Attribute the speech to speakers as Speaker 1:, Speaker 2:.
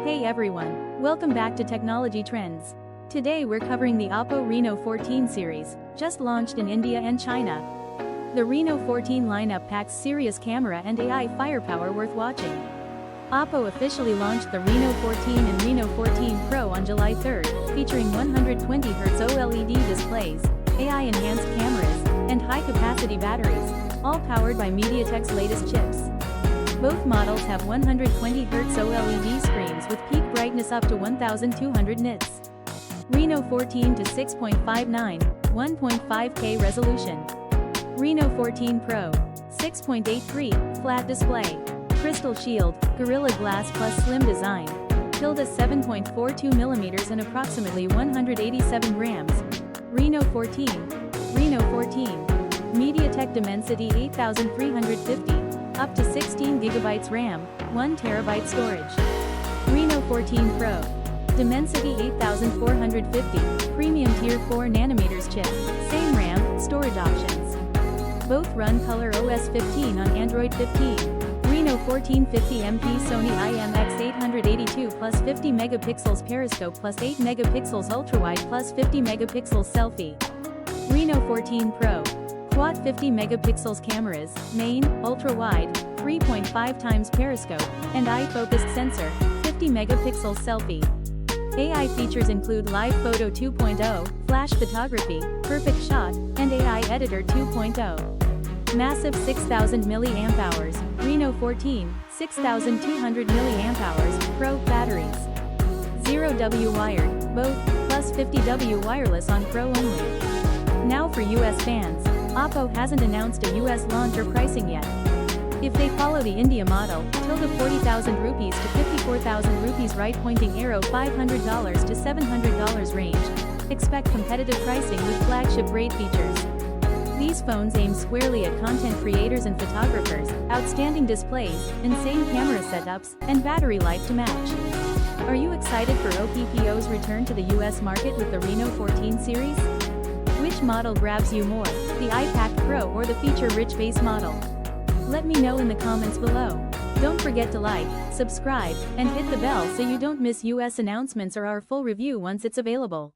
Speaker 1: Hey everyone, welcome back to Technology Trends. Today we're covering the OPPO Reno 14 series, just launched in India and China. The Reno 14 lineup packs serious camera and AI firepower worth watching. OPPO officially launched the Reno 14 and Reno 14 Pro on July 3rd, featuring 120Hz OLED displays, AI-enhanced cameras, and high-capacity batteries, all powered by MediaTek's latest chips. Both models have 120Hz OLED screens with peak brightness up to 1200 nits. Reno 14 to 6.59, 1.5K resolution. Reno 14 Pro, 6.83, flat display. Crystal shield, Gorilla Glass plus slim design. Build 7.42mm and approximately 187 grams. Reno 14. MediaTek Dimensity 8350. Up to 16GB RAM, 1TB storage. Reno 14 Pro. Dimensity 8450, premium tier 4nm chip, same RAM, storage options. Both run ColorOS 15 on Android 15. Reno 1450MP Sony IMX882 plus 50 megapixels periscope plus 8 megapixels ultrawide plus 50 megapixels selfie. Reno 14 Pro. Quad 50 megapixels cameras, main, ultra-wide, 3.5 times periscope, and eye-focused sensor, 50 megapixels selfie. AI features include Live Photo 2.0, Flash Photography, Perfect Shot, and AI Editor 2.0. Massive 6000 mAh, Reno 14, 6200 mAh, Pro batteries. 0W wired, both, plus 50W wireless on Pro only. Now for US fans. OPPO hasn't announced a US launch or pricing yet. If they follow the India model, tilde 40,000 rupees to 54,000 rupees right pointing arrow $500 to $700 range, expect competitive pricing with flagship grade features. These phones aim squarely at content creators and photographers, outstanding displays, insane camera setups, and battery life to match. Are you excited for OPPO's return to the US market with the Reno 14 series? Which model grabs you more, the iPac Pro or the feature-rich base model? Let me know in the comments below. Don't forget to like, subscribe, and hit the bell so you don't miss US announcements or our full review once it's available.